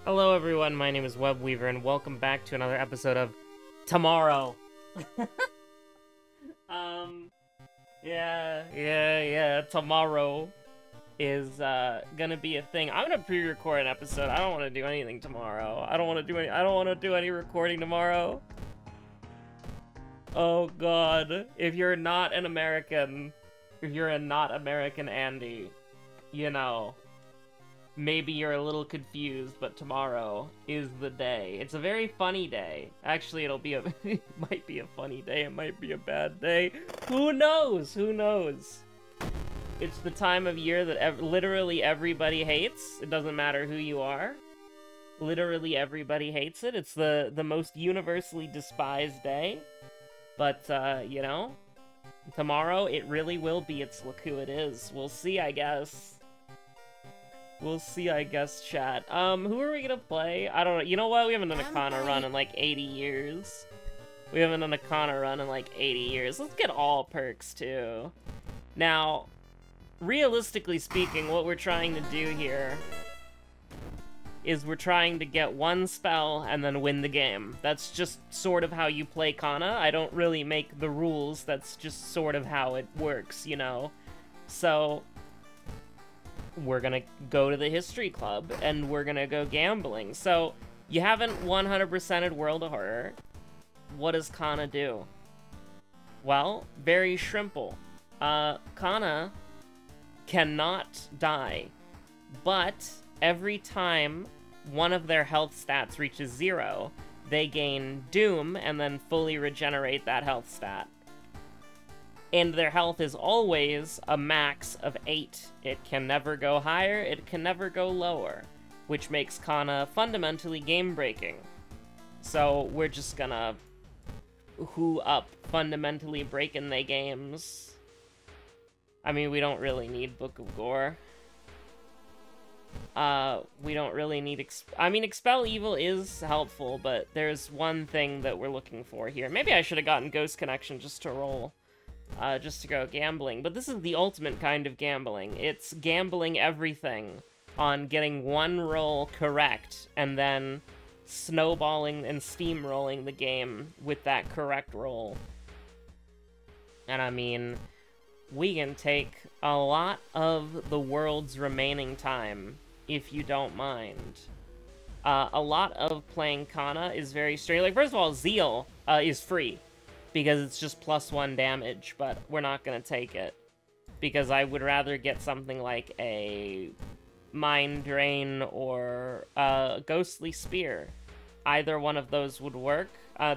Hello everyone, my name is Webweaver, and welcome back to another episode of Tomorrow. Tomorrow is, gonna be a thing. I'm gonna pre-record an episode. I don't want to do anything tomorrow. I don't want to do any recording tomorrow. Oh god. If you're not an American, if you're a not American Andy, you know, maybe you're a little confused, but tomorrow is the day. It's a very funny day. Actually, it might be a funny day, it might be a bad day. Who knows? Who knows? It's the time of year that literally everybody hates. It doesn't matter who you are. Literally everybody hates it. It's the most universally despised day. But, you know, tomorrow it really will be. It's look who it is. We'll see, I guess. We'll see, I guess, chat. Who are we gonna play? I don't know. You know what? We haven't done a Kana run in like 80 years. We haven't done a Kana run in like 80 years. Let's get all perks, too. Now, realistically speaking, what we're trying to do here is we're trying to get one spell and then win the game. That's just sort of how you play Kana. I don't really make the rules. That's just sort of how it works, you know? So we're gonna go to the history club and we're gonna go gambling. So you haven't 100%ed World of Horror. What does Kana do? Well, very simple. Kana cannot die, but every time one of their health stats reaches 0, they gain Doom and then fully regenerate that health stat. And their health is always a max of 8. It can never go higher, it can never go lower, which makes Kana fundamentally game-breaking. So we're just gonna who up fundamentally breaking they games. I mean, we don't really need Book of Gore. We don't really need Expel Evil is helpful, but there's one thing that we're looking for here. Maybe I should have gotten Ghost Connection just to roll. Just to go gambling. But this is the ultimate kind of gambling. It's gambling everything on getting one roll correct, and then snowballing and steamrolling the game with that correct roll. And I mean, we can take a lot of the world's remaining time, if you don't mind. A lot of playing Kana is very straight. Like, first of all, Zeal is free, because it's just +1 damage, but we're not gonna take it. Because I would rather get something like a Mind Drain or a Ghostly Spear. Either one of those would work.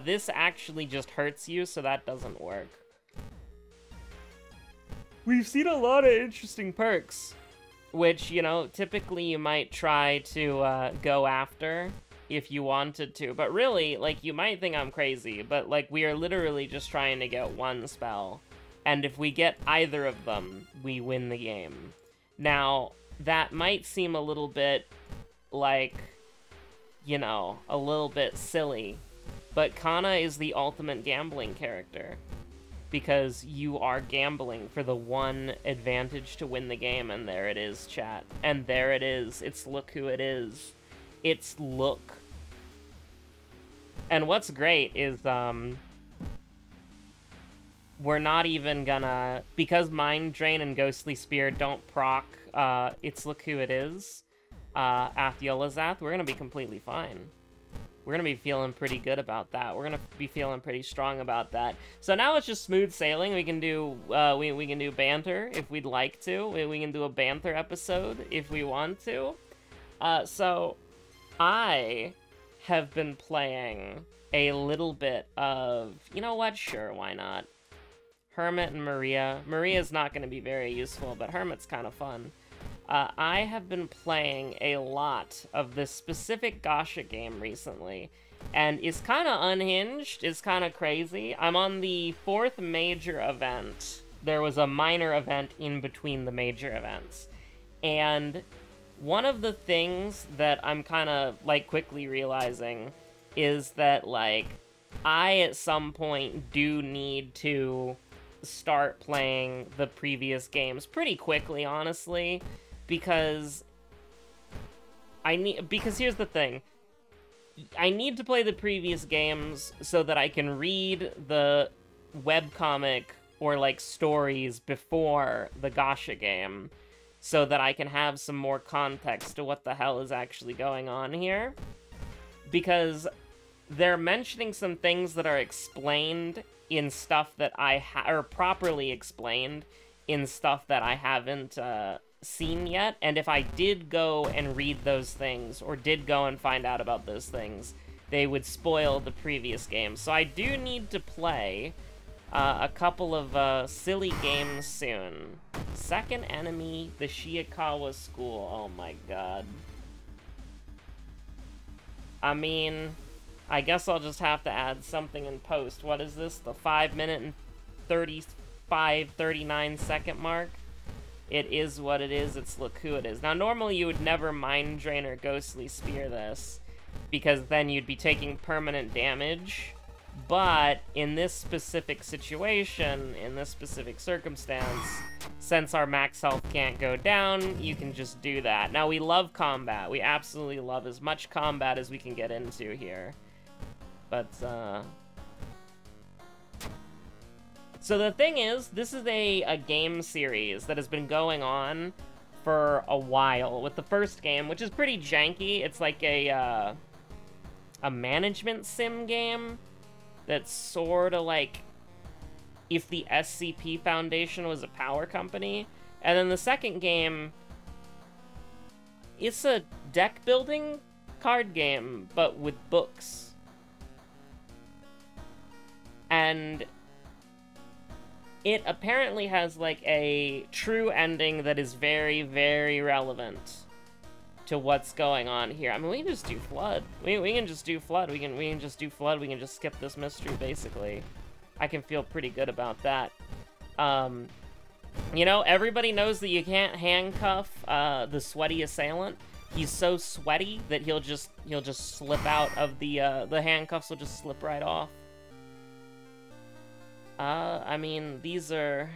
This actually just hurts you, so that doesn't work. We've seen a lot of interesting perks, which, you know, typically you might try to go after if you wanted to, but really, like, you might think I'm crazy, but, like, we are literally just trying to get one spell, and if we get either of them, we win the game. Now, that might seem a little bit, like, you know, a little bit silly, but Kana is the ultimate gambling character, because you are gambling for the one advantage to win the game, and there it is, chat. And there it is. It's look who it is. It's look. And what's great is, we're not even gonna, because Mind Drain and Ghostly Spear don't proc, it's look who it is, Athiolazath, we're gonna be completely fine. We're gonna be feeling pretty good about that. We're gonna be feeling pretty strong about that. So now it's just smooth sailing. We can do, we can do banter if we'd like to. We can do a banter episode if we want to. So I have been playing a little bit of, you know what, sure, why not? Hermit and Maria. Maria's not going to be very useful, but Hermit's kind of fun. I have been playing a lot of this specific gacha game recently, and it's kind of unhinged, it's kind of crazy. I'm on the 4th major event. There was a minor event in between the major events, and one of the things that I'm kind of, like, quickly realizing is that, like, I, at some point, do need to start playing the previous games pretty quickly, honestly, because because here's the thing. I need to play the previous games so that I can read the webcomic or, like, stories before the Gacha game, so that I can have some more context to what the hell is actually going on here. Because they're mentioning some things that are explained in stuff that or properly explained in stuff that I haven't seen yet, and if I did go and read those things, or did go and find out about those things, they would spoil the previous game. So I do need to play a couple of silly games soon. Second enemy, the Shiikawa School. Oh my god. I mean, I guess I'll just have to add something in post. What is this? The 5-minute and 39-second mark? It is what it is. It's look who it is. Now, normally you would never Mind Drain or Ghostly Spear this, because then you'd be taking permanent damage. But in this specific situation, in this specific circumstance, since our max health can't go down, you can just do that. Now, we love combat. We absolutely love as much combat as we can get into here. But, so the thing is, this is a game series that has been going on for a while with the first game, which is pretty janky. It's like a management sim game that's sort of like if the SCP Foundation was a power company. And then the second game, it's a deck building card game, but with books. And it apparently has, like, a true ending that is very, very relevant to what's going on here. I mean, we can just do Flood. We can just do Flood. We can just do Flood. We can just skip this mystery, basically. I can feel pretty good about that. You know, everybody knows that you can't handcuff the sweaty assailant. He's so sweaty that he'll just slip out of the handcuffs will just slip right off. I mean, these are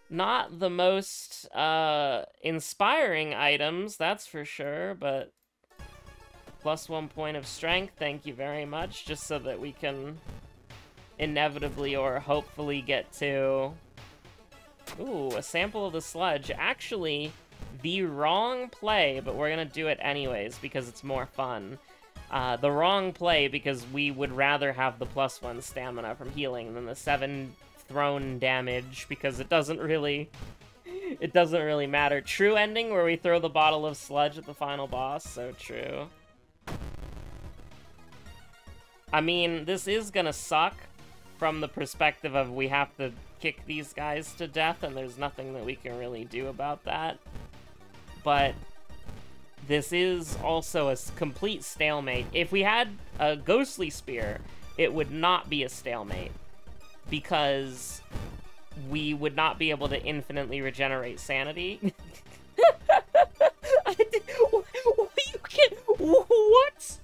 not the most inspiring items, that's for sure, but +1 point of strength, thank you very much, just so that we can inevitably or hopefully get to... Ooh, a sample of the sludge. Actually, the wrong play, but we're gonna do it anyways because it's more fun. The wrong play because we would rather have the +1 stamina from healing than the 7 thrown damage because it doesn't really matter. True ending where we throw the bottle of sludge at the final boss, so true. I mean, this is gonna suck from the perspective of we have to kick these guys to death and there's nothing that we can really do about that. But this is also a complete stalemate. If we had a Ghostly Spear, it would not be a stalemate, because we would not be able to infinitely regenerate sanity. What?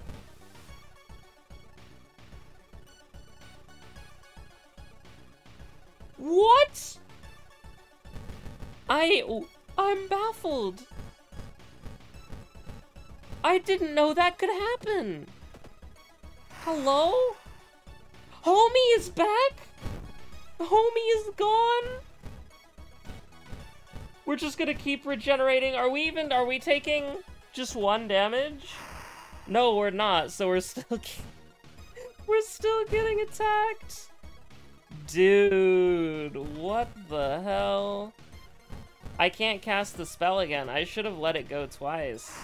What? I'm baffled. I didn't know that could happen. Hello? Homie is back? Homie is gone? We're just gonna keep regenerating. Are we taking just 1 damage? No, we're not, so we're still getting attacked. Dude, what the hell? I can't cast the spell again. I should have let it go twice.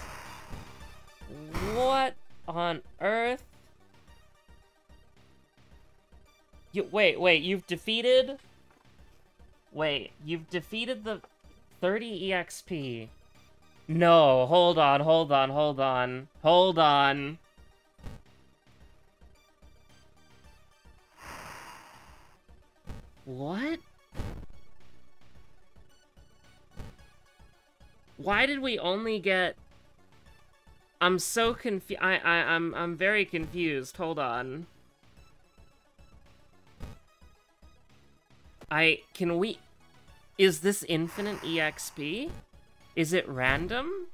What on earth? Wait, you've defeated... Wait, you've defeated the 30 EXP. No, hold on. What? Why did we only get... I'm so confused. I'm very confused. Hold on. Is this infinite EXP? Is it random?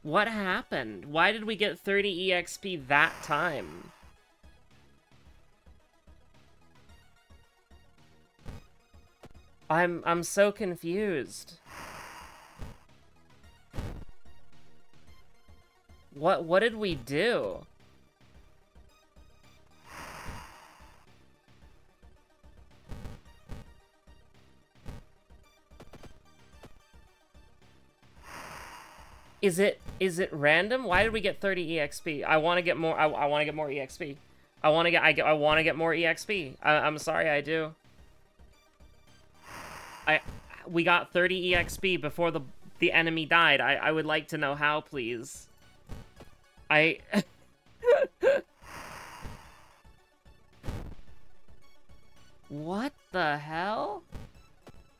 What happened? Why did we get 30 EXP that time? I'm so confused. What did we do? Is it random? Why did we get 30 EXP? I want to get more. I want to get more EXP. I want to get more EXP. I'm sorry, I do. We got 30 EXP before the enemy died. I would like to know how, please. What the hell?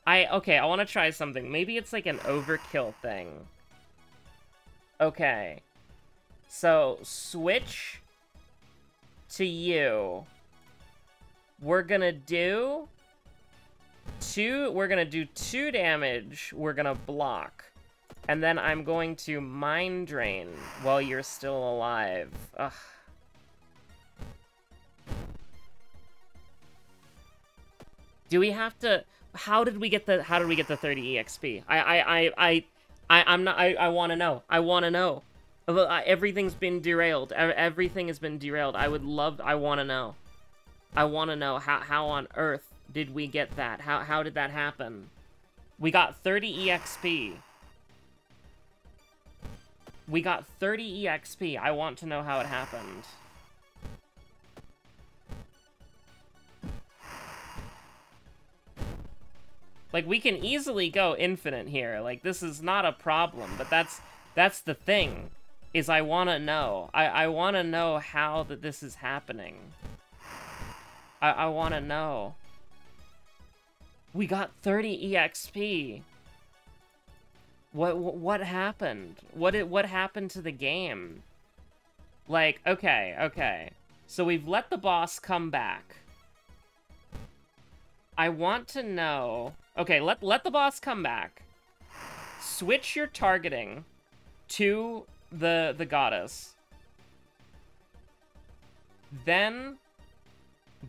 Okay, I want to try something. Maybe it's like an overkill thing. Okay. So, switch to you. We're gonna do 2 damage. We're gonna block. And then I'm going to mind drain while you're still alive. Ugh. Do we have to... How did we get the 30 EXP? I want to know. I want to know. Everything's been derailed. Everything has been derailed. I want to know. I want to know how on earth did we get that? How did that happen? We got 30 EXP. We got 30 EXP. I want to know how it happened. Like, we can easily go infinite here. Like, this is not a problem, but that's the thing, is I want to know. I want to know how that this is happening. I want to know. We got 30 EXP. What happened? What happened to the game? Like, okay. So we've let the boss come back. I want to know... Okay, let the boss come back. Switch your targeting to the goddess. Then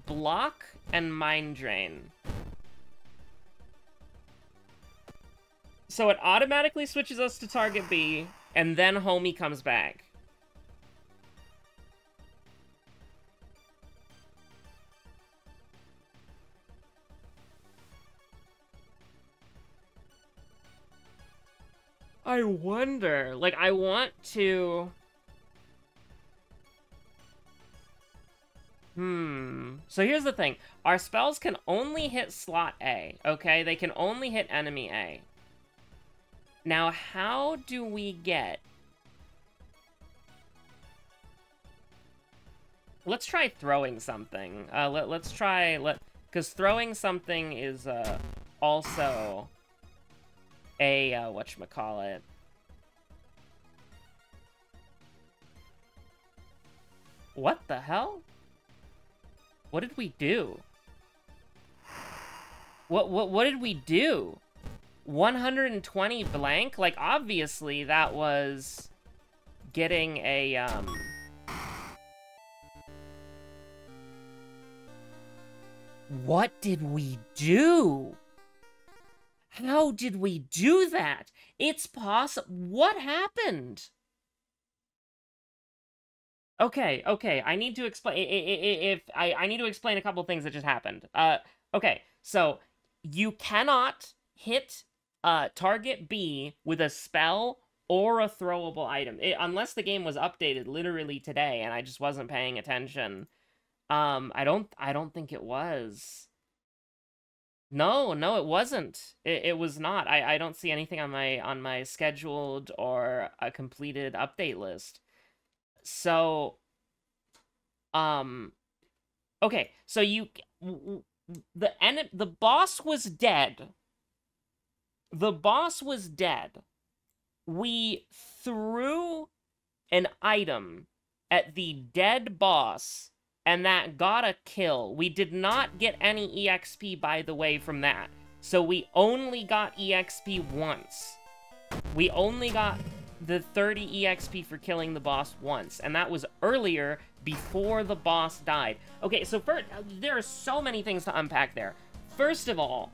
block and mind drain. So it automatically switches us to target B, and then homie comes back. I wonder, like, I want to... So here's the thing. Our spells can only hit slot A, okay? They can only hit enemy A. Now, how do we get... Let's try throwing something. Let's try... Because throwing something is, also... a, whatchamacallit. What the hell? What did we do? What did we do? 120 blank? Like, obviously, that was getting a, What did we do? How did we do that? It's possible. What happened? Okay. I need to explain. I need to explain a couple things that just happened. Okay. So you cannot hit target B with a spell or a throwable item unless the game was updated literally today and I just wasn't paying attention. I don't think it was. No, it wasn't. It was not. I don't see anything on my scheduled or a completed update list. So, okay. So the boss was dead. The boss was dead. We threw an item at the dead boss, and that got a kill. We did not get any EXP, by the way, from that. So we only got EXP once. We only got the 30 EXP for killing the boss once, and that was earlier, before the boss died. Okay, so first, there are so many things to unpack there. First of all,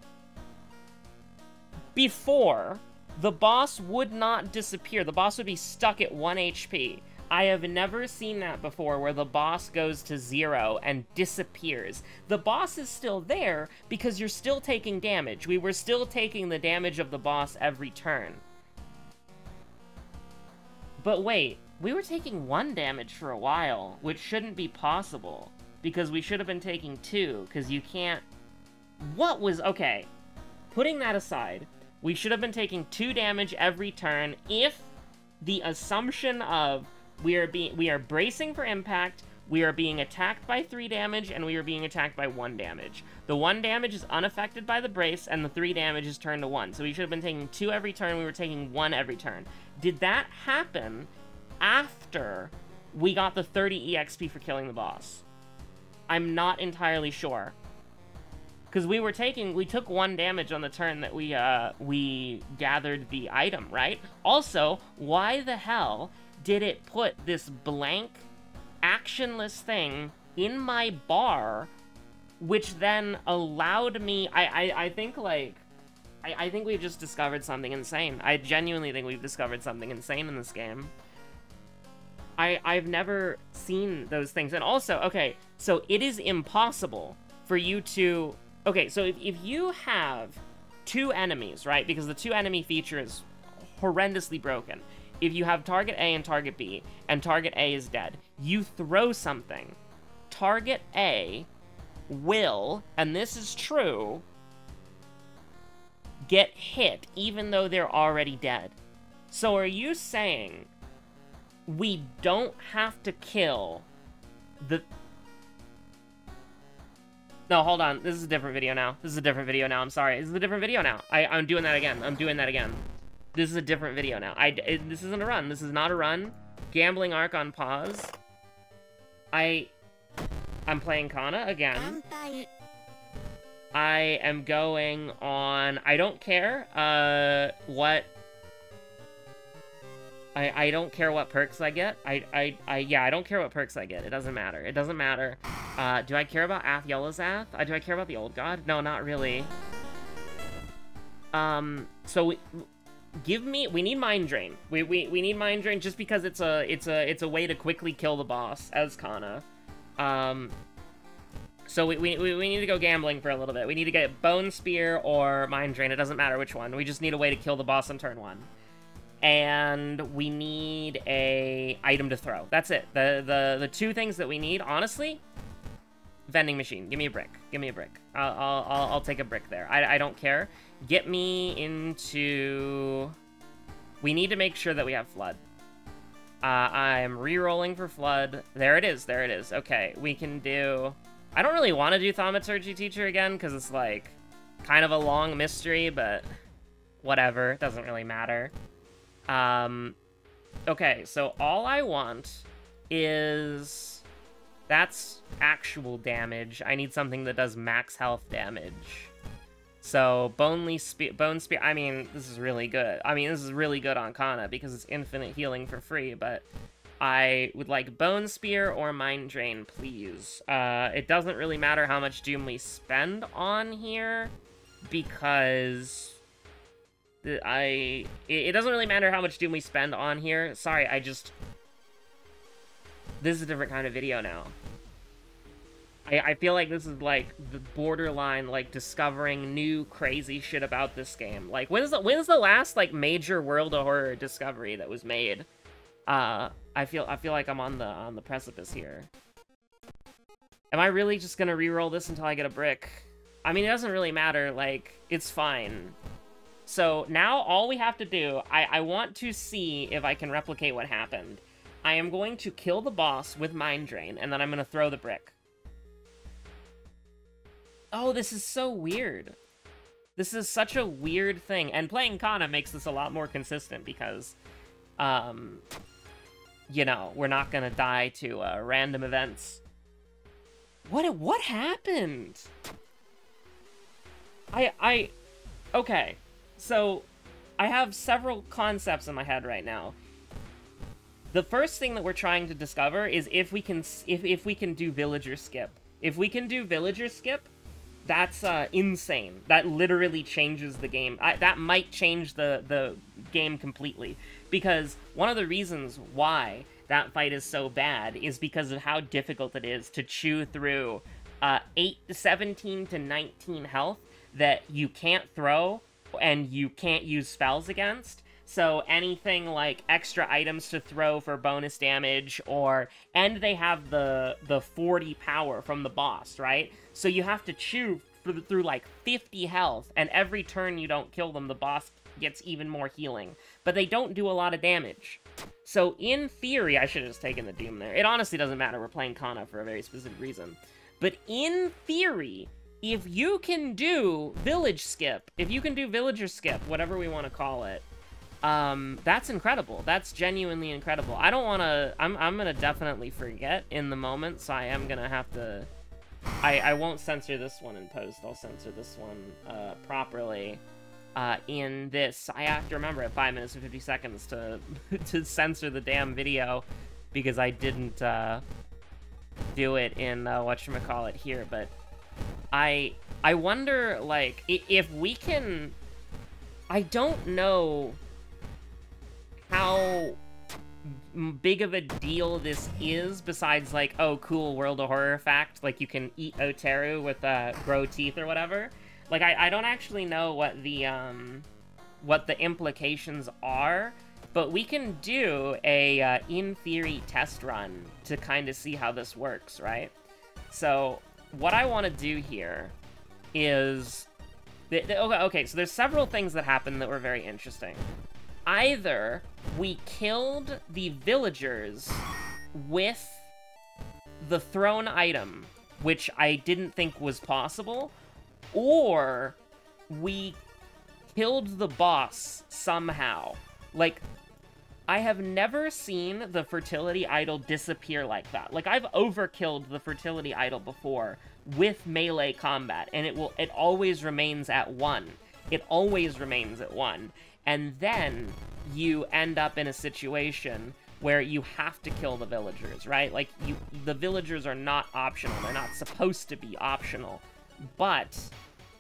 before, the boss would not disappear. The boss would be stuck at 1 HP. I have never seen that before, where the boss goes to 0 and disappears. The boss is still there because you're still taking damage. We were still taking the damage of the boss every turn. But wait, we were taking 1 damage for a while, which shouldn't be possible, because we should have been taking 2, because you can't... What was... Okay, putting that aside, we should have been taking 2 damage every turn if the assumption of we are bracing for impact, we are being attacked by 3 damage, and we are being attacked by 1 damage. The 1 damage is unaffected by the brace, and the 3 damage is turned to 1. So we should have been taking 2 every turn, we were taking 1 every turn. Did that happen after we got the 30 EXP for killing the boss? I'm not entirely sure. Because we took 1 damage on the turn that we gathered the item, right? Also, why the hell did it put this blank, actionless thing in my bar, which then allowed me... I think, like... I think we've just discovered something insane. I genuinely think we've discovered something insane in this game. I've never seen those things. And also, okay, so it is impossible for you to... Okay, so if you have 2 enemies, right? Because the 2 enemy feature is horrendously broken. If you have target A and target B, and target A is dead, you throw something. Target A will, and this is true, get hit even though they're already dead. So are you saying we don't have to kill the... No, hold on. This is a different video now. This is a different video now. I'm sorry. This is a different video now. I'm doing that again. I'm doing that again. This is a different video now. This isn't a run. This is not a run. Gambling arc on pause. I'm playing Kana again. I am going on... I don't care what... I don't care what perks I get. Yeah, I don't care what perks I get. It doesn't matter. It doesn't matter. Do I care about Ath Yelazath? Do I care about the old god? No, not really. So we need Mind Drain. We need Mind Drain just because it's a way to quickly kill the boss as Kana. So we need to go gambling for a little bit. We need to get Bone Spear or Mind Drain. It doesn't matter which one. We just need a way to kill the boss on turn 1. And we need a item to throw. That's it. The 2 things that we need, honestly, vending machine. Give me a brick. Give me a brick. I'll take a brick there. I don't care. Get me into... We need to make sure that we have Flood. I'm re-rolling for Flood. There it is. There it is. Okay, we can do... I don't really want to do Thaumaturgy Teacher again, because it's, like, kind of a long mystery, but whatever. Doesn't really matter. Okay, so all I want is... That's actual damage. I need something that does max health damage. So, Bone Spear, I mean, this is really good. I mean, this is really good on Kana, because it's infinite healing for free, but I would like Bone Spear or Mind Drain, please. It doesn't really matter how much Doom we spend on here, because... It doesn't really matter how much Doom we spend on here. Sorry, this is a different kind of video now. I feel like this is, like, the borderline, like, discovering new crazy shit about this game. Like, when's the last, like, major World of Horror discovery that was made? I feel like I'm on the precipice here. Am I really just gonna reroll this until I get a brick? I mean, it doesn't really matter, like, it's fine. So, now all we have to do, I want to see if I can replicate what happened. I am going to kill the boss with Mind Drain, and then I'm gonna throw the brick. Oh, this is so weird. This is such a weird thing, and playing Kana makes this a lot more consistent because, you know, we're not gonna die to random events. What happened? Okay, so I have several concepts in my head right now. The first thing that we're trying to discover is if we can do villager skip. If we can do villager skip, that's insane. That literally changes the game. That might change the game completely, because one of the reasons why that fight is so bad is because of how difficult it is to chew through 17 to 19 health that you can't throw and you can't use spells against. So anything like extra items to throw for bonus damage, and they have the 40 power from the boss, right? So you have to chew through like 50 health, and every turn you don't kill them, the boss gets even more healing. But they don't do a lot of damage. So in theory, I should have just taken the Doom there. It honestly doesn't matter, we're playing Kana for a very specific reason. But in theory, if you can do village skip, if you can do villager skip, whatever we want to call it, that's incredible. That's genuinely incredible. I don't want to... I'm going to definitely forget in the moment, so I am going to have to... I won't censor this one in post. I'll censor this one properly in this. I have to remember at 5 minutes and 50 seconds to censor the damn video, because I didn't do it in whatchamacallit here. But I wonder, like, if we can... I don't know how big of a deal this is, besides like, oh cool, World of Horror fact, like you can eat Oteru with grow teeth or whatever. Like I don't actually know what the implications are, but we can do a in theory test run to kind of see how this works, right? So what I want to do here is okay, so there's several things that happen that were very interesting. Either we killed the villagers with the thrown item, which I didn't think was possible, or we killed the boss somehow. Like, I have never seen the fertility idol disappear like that. Like, I've overkilled the fertility idol before with melee combat, and it always remains at 1. It always remains at 1. And then you end up in a situation where you have to kill the villagers, right? Like, the villagers are not optional. They're not supposed to be optional. But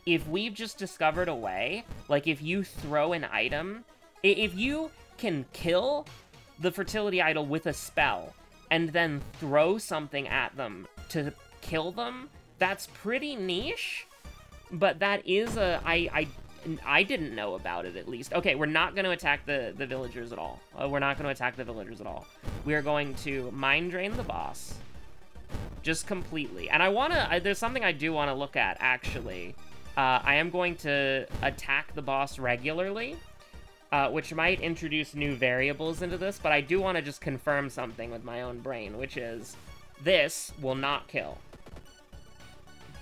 if we've just discovered a way, like if you throw an item, if you can kill the fertility idol with a spell and then throw something at them to kill them, that's pretty niche. But that is I didn't know about it, at least. Okay, we're not going to attack the villagers at all. We're not going to attack the villagers at all. We are going to mind drain the boss. Just completely. And I want to... there's something I do want to look at, actually. I am going to attack the boss regularly, which might introduce new variables into this, but I do want to just confirm something with my own brain, which is this will not kill.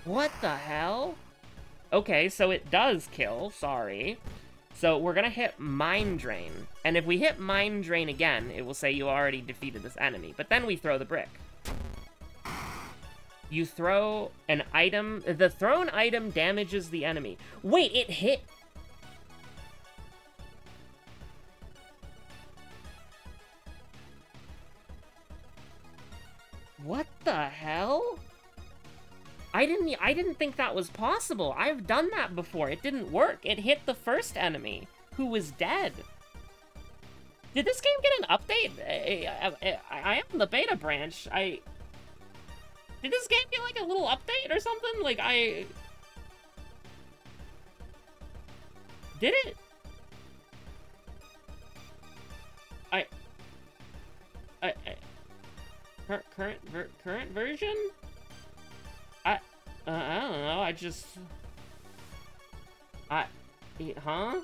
What the hell? Okay, so it does kill, sorry. So we're gonna hit Mind Drain. And if we hit Mind Drain again, it will say you already defeated this enemy. But then we throw the brick. You throw an item. The thrown item damages the enemy. Wait, it hit. What the hell? I didn't think that was possible. I've done that before. It didn't work. It hit the first enemy, who was dead. Did this game get an update? I am in the beta branch. Did this game get like a little update or something? Like did it? Current version? I don't know, huh?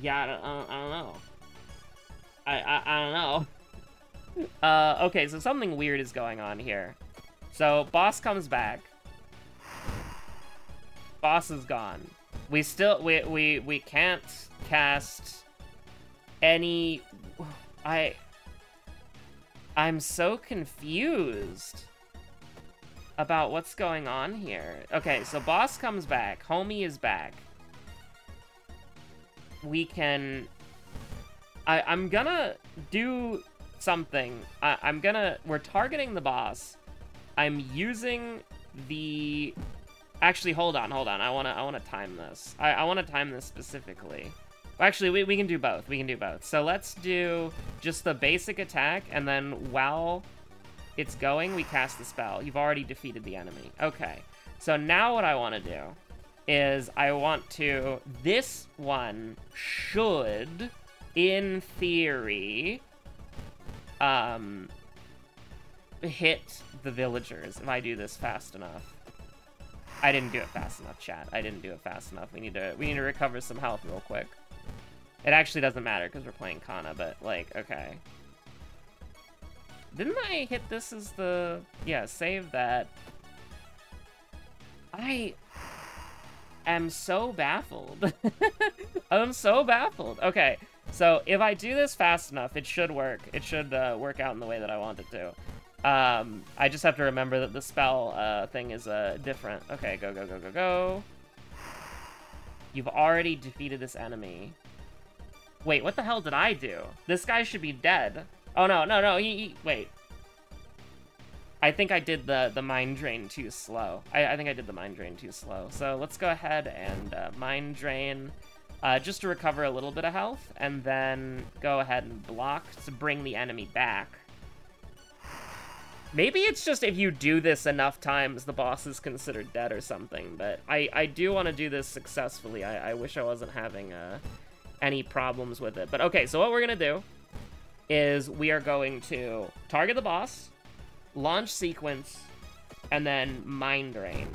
Yeah, I don't know. I don't know. Okay, so something weird is going on here. So, boss comes back. Boss is gone. We still, we can't cast any... I'm so confused about what's going on here. Okay, so boss comes back. Homie is back. we can... I'm gonna do something. We're targeting the boss. I'm using the... Actually, hold on. I wanna time this. I wanna time this specifically. Actually, we can do both. We can do both. So let's do just the basic attack, and then while it's going, we cast the spell. You've already defeated the enemy. Okay. So now what I want to do is I want to... This one should, in theory, hit the villagers if I do this fast enough. I didn't do it fast enough, chat. I didn't do it fast enough. We need to recover some health real quick. It actually doesn't matter because we're playing Kana, but, like, okay. Didn't I hit this as the... Yeah, save that. I am so baffled. I'm so baffled. Okay, so if I do this fast enough, it should work. It should work out in the way that I want it to. I just have to remember that the spell thing is different. Okay, go, go, go, go, go. You've already defeated this enemy. Wait, what the hell did I do? This guy should be dead. Oh, no, no, no, wait. I think I did the mind drain too slow. I think I did the mind drain too slow. So let's go ahead and mind drain just to recover a little bit of health, and then go ahead and block to bring the enemy back. Maybe it's just if you do this enough times, the boss is considered dead or something, but I do want to do this successfully. I wish I wasn't having any problems with it. But okay, so what we're going to do is we are going to target the boss, launch sequence, and then mind drain.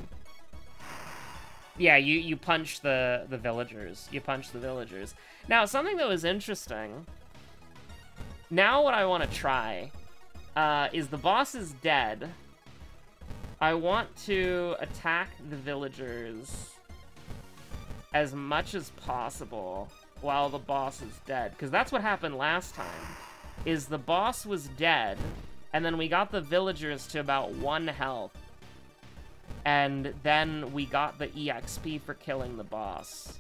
Yeah, you punch the villagers. You punch the villagers. Now, something that was interesting, now what I want to try is the boss is dead. I want to attack the villagers as much as possible while the boss is dead, because that's what happened last time, is the boss was dead, and then we got the villagers to about 1 health, and then we got the EXP for killing the boss.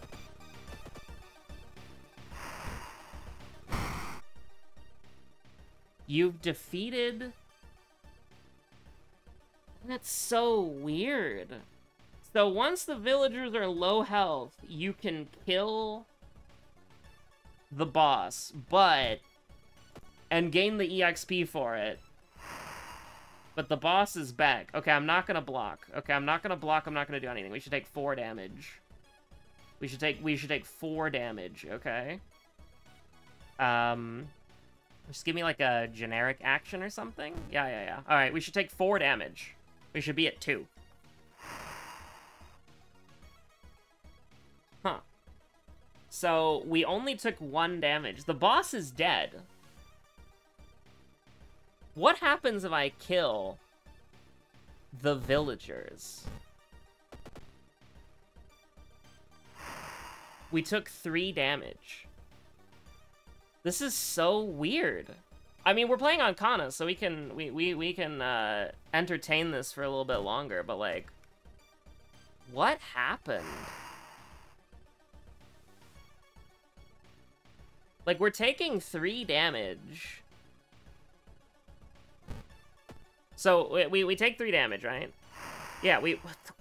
You've defeated... That's so weird. So once the villagers are low health, you can kill the boss, and gain the EXP for it. But the boss is back. Okay, I'm not gonna block. Okay, I'm not gonna block, I'm not gonna do anything. We should take 4 damage. We should take 4 damage, okay? Just give me like a generic action or something? Yeah. Alright, we should take 4 damage. We should be at 2. Huh. So, we only took 1 damage. The boss is dead. What happens if I kill the villagers? We took 3 damage. This is so weird. I mean, we're playing on Kana, so we can entertain this for a little bit longer, but like, what happened? Like, we're taking 3 damage. So, we take 3 damage, right? Yeah,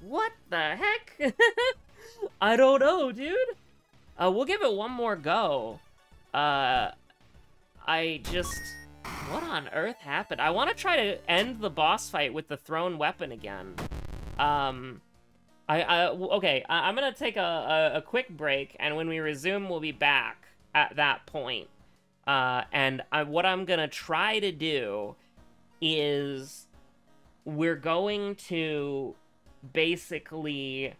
what the heck? I don't know, dude. We'll give it one more go. What on earth happened? I want to try to end the boss fight with the thrown weapon again. Okay, I'm gonna take a quick break, and when we resume, we'll be back at that point. What I'm gonna try to do is we're going to basically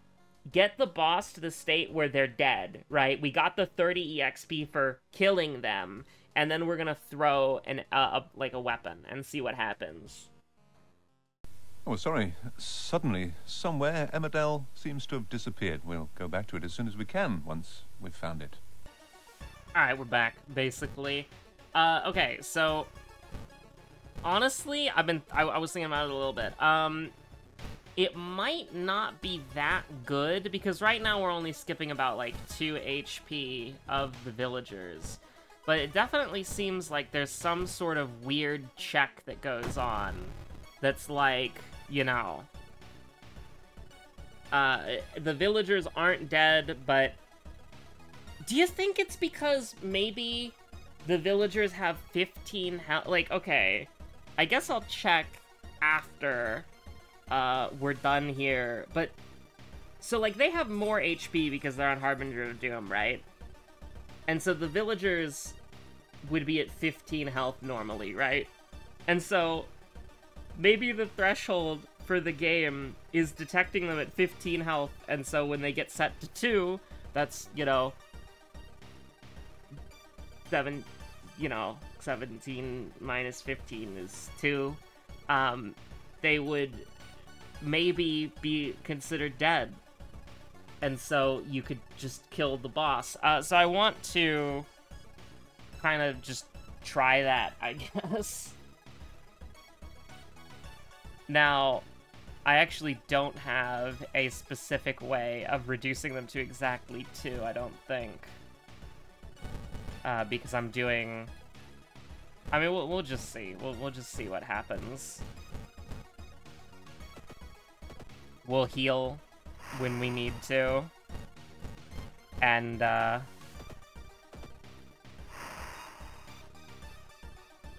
get the boss to the state where they're dead, right? We got the 30 EXP for killing them, and then we're gonna throw like a weapon and see what happens. Oh, sorry. Suddenly, somewhere, Emmerdale seems to have disappeared. We'll go back to it as soon as we can, once we've found it. Alright, we're back, basically. Okay, so honestly, I was thinking about it a little bit. it might not be that good, because right now we're only skipping about, like, 2 HP of the villagers. But it definitely seems like there's some sort of weird check that goes on that's like, you know... the villagers aren't dead, but... Do you think it's because maybe the villagers have 15 health? Like, okay, I guess I'll check after we're done here, but... So, like, they have more HP because they're on Harbinger of Doom, right? And so the villagers would be at 15 health normally, right? And so maybe the threshold for the game is detecting them at 15 health, and so when they get set to 2, that's, you know, 17 minus 15 is 2, they would maybe be considered dead. And so you could just kill the boss. So I want to kind of just try that, I guess. Now, I actually don't have a specific way of reducing them to exactly 2, I don't think. Because I'm doing... I mean, we'll just see. We'll just see what happens. We'll heal when we need to. And,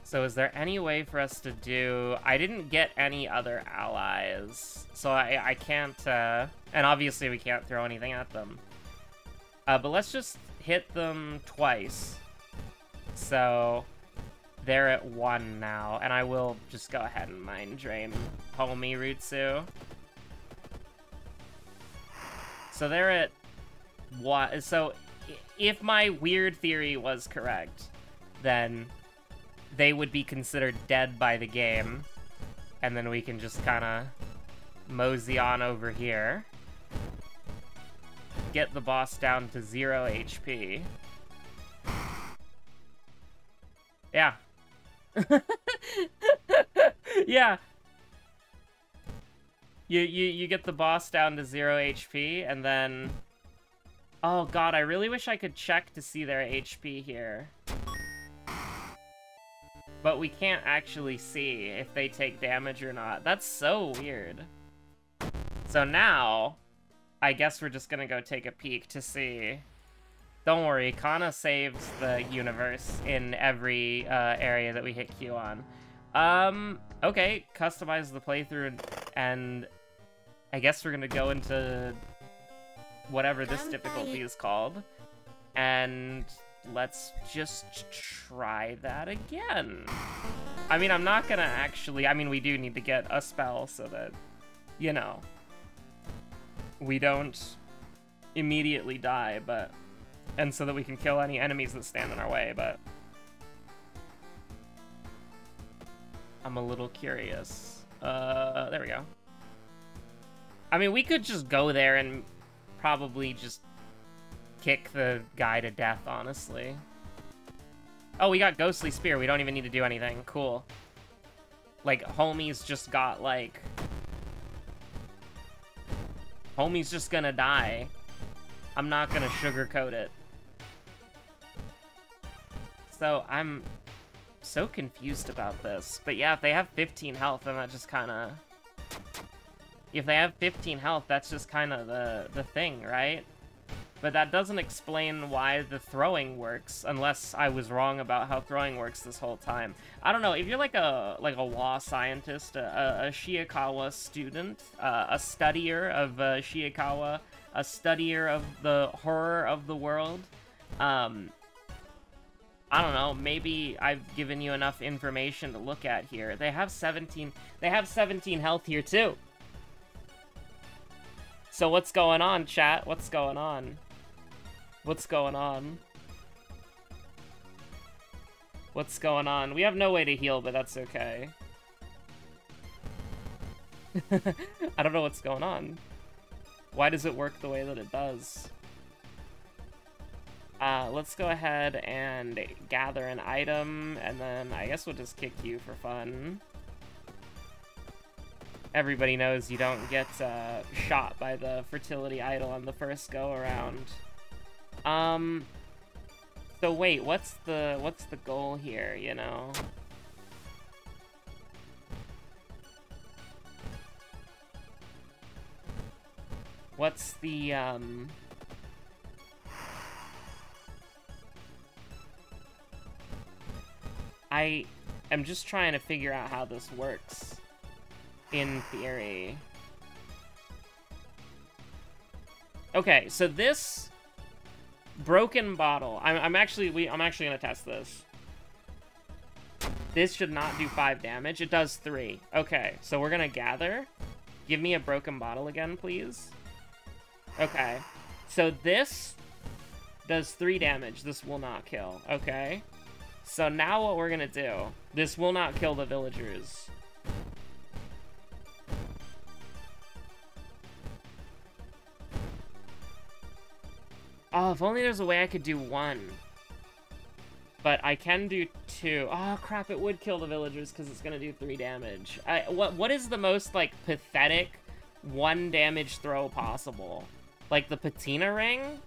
so is there any way for us to do... I didn't get any other allies, so I can't, and obviously we can't throw anything at them. But let's just hit them twice. So they're at 1 now, and I will just go ahead and mind drain Homie Rutsu. So they're at 1. So if my weird theory was correct, then they would be considered dead by the game, and then we can just kind of mosey on over here. Get the boss down to 0 HP. Yeah. Yeah. You get the boss down to 0 HP, and then... Oh god, I really wish I could check to see their HP here. But we can't actually see if they take damage or not. That's so weird. So now, I guess we're just gonna go take a peek to see. Don't worry, Kana saves the universe in every area that we hit Q on. Okay, customize the playthrough, and I guess we're gonna go into whatever this difficulty is called, and let's just try that again. I mean, I'm not gonna actually... I mean, we do need to get a spell so that, you know, we don't immediately die, but... And so that we can kill any enemies that stand in our way, but... I'm a little curious. There we go. I mean, we could just go there and probably just kick the guy to death, honestly. Oh, we got Ghostly Spear. We don't even need to do anything. Cool. Like, Homie's just got, like... Homie's just gonna die. I'm not gonna sugarcoat it. So, I'm so confused about this. But yeah, if they have 15 health, then that just kinda... If they have 15 health, that's just kinda the thing, right? But that doesn't explain why the throwing works, unless I was wrong about how throwing works this whole time. I don't know, if you're like a WoW scientist, a Shiikawa student, a studier of Shiikawa, a studier of the horror of the world, I don't know, maybe I've given you enough information to look at here. They have 17 health here too. So what's going on, chat? What's going on? What's going on? What's going on? We have no way to heal, but that's okay. I don't know what's going on. Why does it work the way that it does? Let's go ahead and gather an item, and then I guess we'll just kick you for fun. everybody knows you don't get shot by the fertility idol on the first go around. So wait, what's the goal here, you know? What's the I am just trying to figure out how this works in theory. Okay, so this broken bottle, I'm actually gonna test this. This should not do 5 damage. It does 3. Okay, so we're gonna gather. Give me a broken bottle again, please. Okay, so this does 3 damage. This will not kill. Okay, so now what we're gonna do, this will not kill the villagers. Oh, if only there's a way I could do 1. But I can do 2. Oh, crap, it would kill the villagers because it's gonna do 3 damage. What is the most, like, pathetic 1 damage throw possible? Like the patina ring?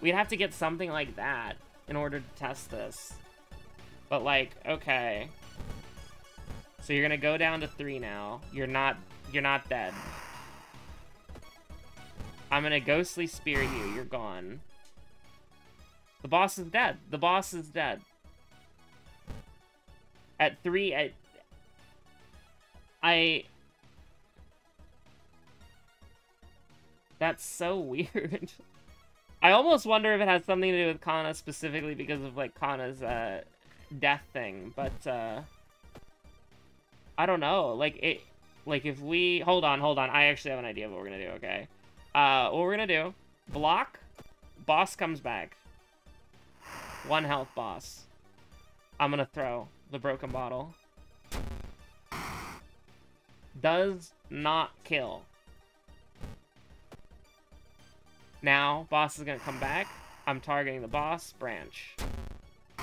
We'd have to get something like that in order to test this. But like, okay. So you're gonna go down to 3 now. You're not dead. I'm gonna ghostly spear you. You're gone. The boss is dead. The boss is dead. At 3, That's so weird. I almost wonder if it has something to do with Kana specifically because of, like, Kana's, death thing, but, I don't know. Like, if we... Hold on. I actually have an idea of what we're gonna do, okay? What we're gonna do... Block. Boss comes back. 1 health boss. I'm gonna throw the broken bottle. Does not kill. Now, boss is gonna come back. I'm targeting the boss. Branch.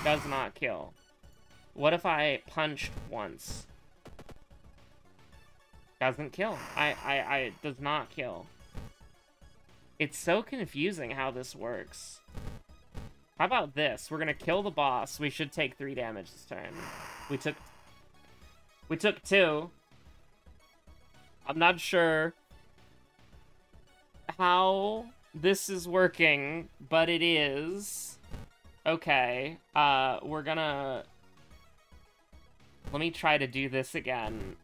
Does not kill. What if I punched once? Doesn't kill. Does not kill. It's so confusing how this works. How about this? We're gonna kill the boss. We should take 3 damage this turn. We took 2. I'm not sure how this is working, but it is. Okay, we're gonna... Let me try to do this again.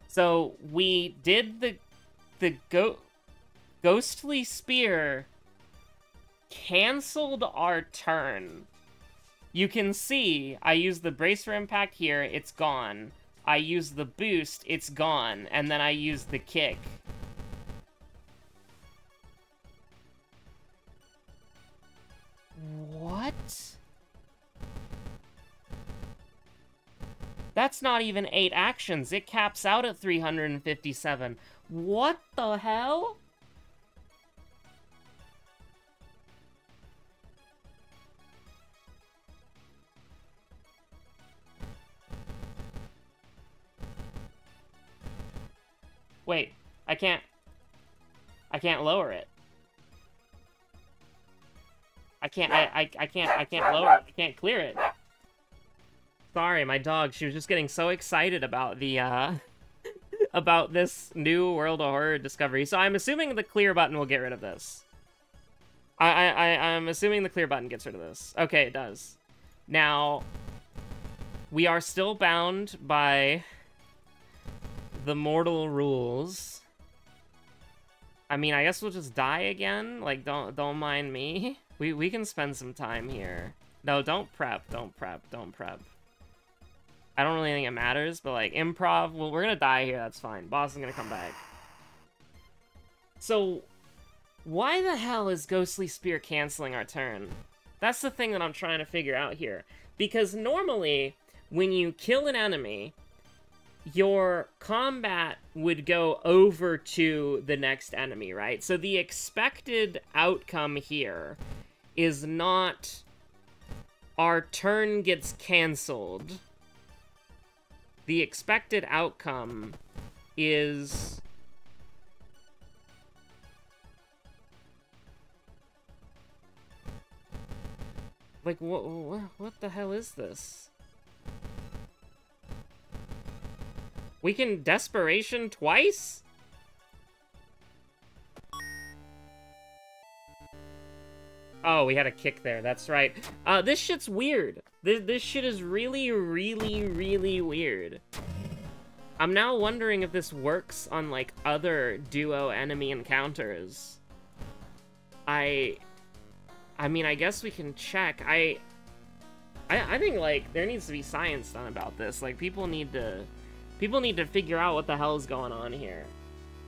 So, we did the ghostly spear canceled our turn. You can see, I use the brace for impact here, it's gone. I use the boost, it's gone. And then I use the kick. What? That's not even 8 actions. It caps out at 357. What the hell? Wait, I can't lower it. I can't lower it. I can't clear it. Sorry, my dog, she was just getting so excited about the, about this new World of Horror discovery. So I'm assuming the clear button will get rid of this. I'm assuming the clear button gets rid of this. Okay, it does. Now, we are still bound by the mortal rules. I mean, I guess we'll just die again. Like, don't mind me. We can spend some time here. No, don't prep. I don't really think it matters, but like improv, well, we're gonna die here, that's fine. Boss is gonna come back. So, why the hell is Ghostly Spear canceling our turn? That's the thing that I'm trying to figure out here. Because normally, when you kill an enemy, your combat would go over to the next enemy, right? So the expected outcome here is not our turn gets canceled. The expected outcome is... Like, what the hell is this? We can desperation twice? Oh, we had a kick there, that's right. This shit's weird. This shit is really, really, really weird. I'm now wondering if this works on, like, other duo enemy encounters. I mean, I guess we can check. I think, like, there needs to be science done about this. Like, people need to figure out what the hell's going on here.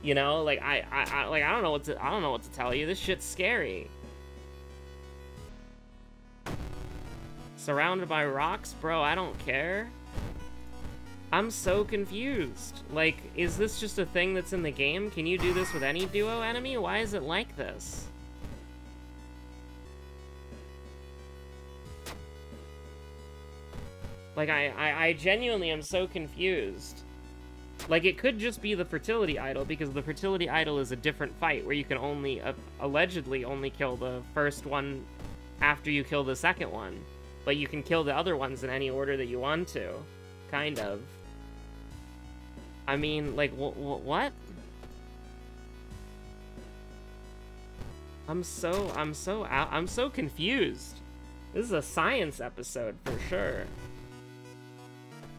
You know, like, I don't know what to tell you. This shit's scary. Surrounded by rocks, bro. I don't care. I'm so confused. Like, is this just a thing that's in the game? Can you do this with any duo enemy? Why is it like this? Like, I genuinely am so confused. Like, it could just be the fertility idol, because the fertility idol is a different fight, where you can only, allegedly only kill the first one after you kill the second one. But you can kill the other ones in any order that you want to. Kind of. I mean, like, what? I'm so confused. This is a science episode, for sure.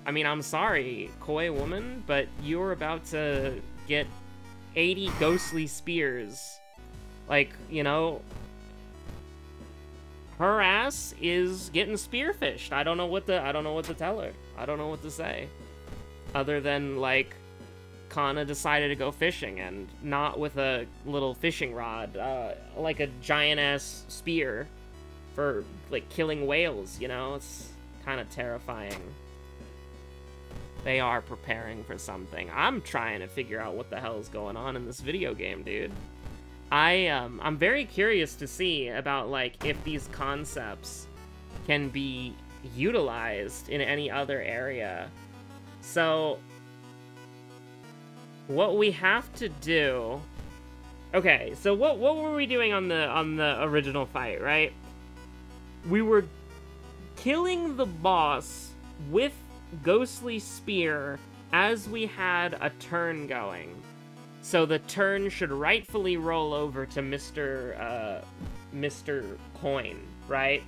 I mean, I'm sorry, Koi Woman, but you're about to get 80 ghostly spears. Like, you know, her ass is getting spearfished. I don't know what to tell her. I don't know what to say. Other than, like, Kana decided to go fishing, and not with a little fishing rod, like a giant-ass spear for, like, killing whales, you know? It's kind of terrifying. They are preparing for something. I'm trying to figure out what the hell is going on in this video game, dude. I'm very curious to see about, like, if these concepts can be utilized in any other area. So, what we have to do... Okay, so what were we doing on the original fight, right? We were killing the boss with Ghostly Spear as we had a turn going. So the turn should rightfully roll over to Mr. Coin, right?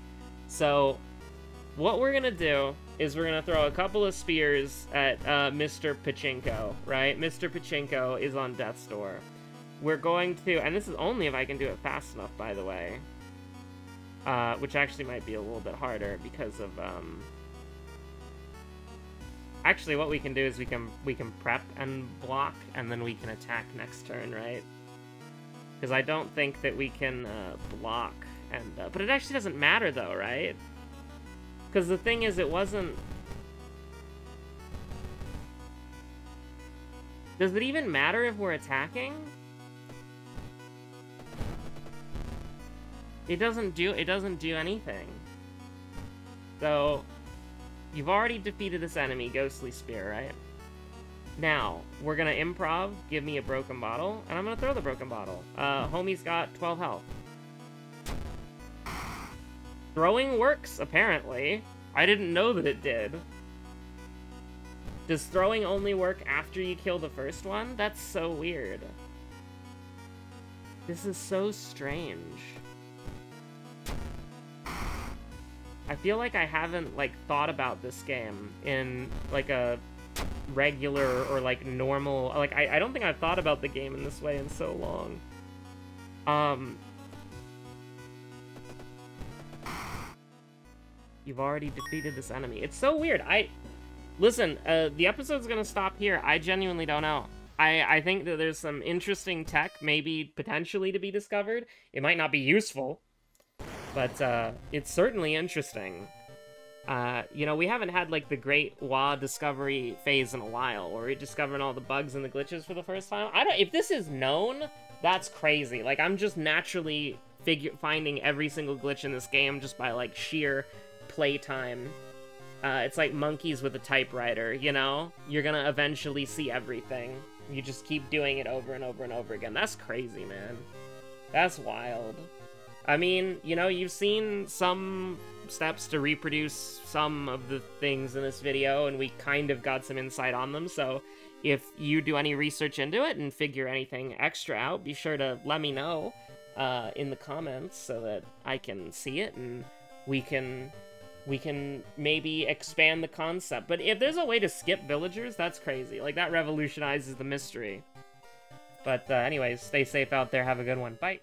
So what we're gonna do is we're gonna throw a couple of spears at Mr. Pachinko, right? Mr. Pachinko is on death's door. We're going to, and this is only if I can do it fast enough, by the way, which actually might be a little bit harder because of actually, what we can do is we can prep and block, and then we can attack next turn, right? Because I don't think that we can block, and but it actually doesn't matter though, right? Because the thing is, it wasn't... Does it even matter if we're attacking? It doesn't do anything. So... You've already defeated this enemy, Ghostly Spear, right? Now, we're gonna improv, give me a broken bottle, and I'm gonna throw the broken bottle. Homie's got 12 health. Throwing works, apparently. I didn't know that it did. Does throwing only work after you kill the first one? That's so weird. This is so strange. I feel like I haven't, like, thought about this game in, like, a regular or, like, normal... Like, I don't think I've thought about the game in this way in so long. You've already defeated this enemy. It's so weird. Listen, the episode's gonna stop here. I genuinely don't know. I think that there's some interesting tech, maybe potentially to be discovered. It might not be useful. But, it's certainly interesting. You know, we haven't had, like, the great WoW discovery phase in a while, where we're discovering all the bugs and the glitches for the first time. If this is known, that's crazy. Like, I'm just naturally finding every single glitch in this game just by, like, sheer playtime. It's like monkeys with a typewriter, you know? You're gonna eventually see everything. You just keep doing it over and over and over again. That's crazy, man. That's wild. I mean, you know, you've seen some steps to reproduce some of the things in this video, and we kind of got some insight on them, so if you do any research into it and figure anything extra out, be sure to let me know in the comments so that I can see it, and we can maybe expand the concept. But if there's a way to skip villagers, that's crazy. Like, that revolutionizes the mystery. But anyways, stay safe out there. Have a good one. Bye.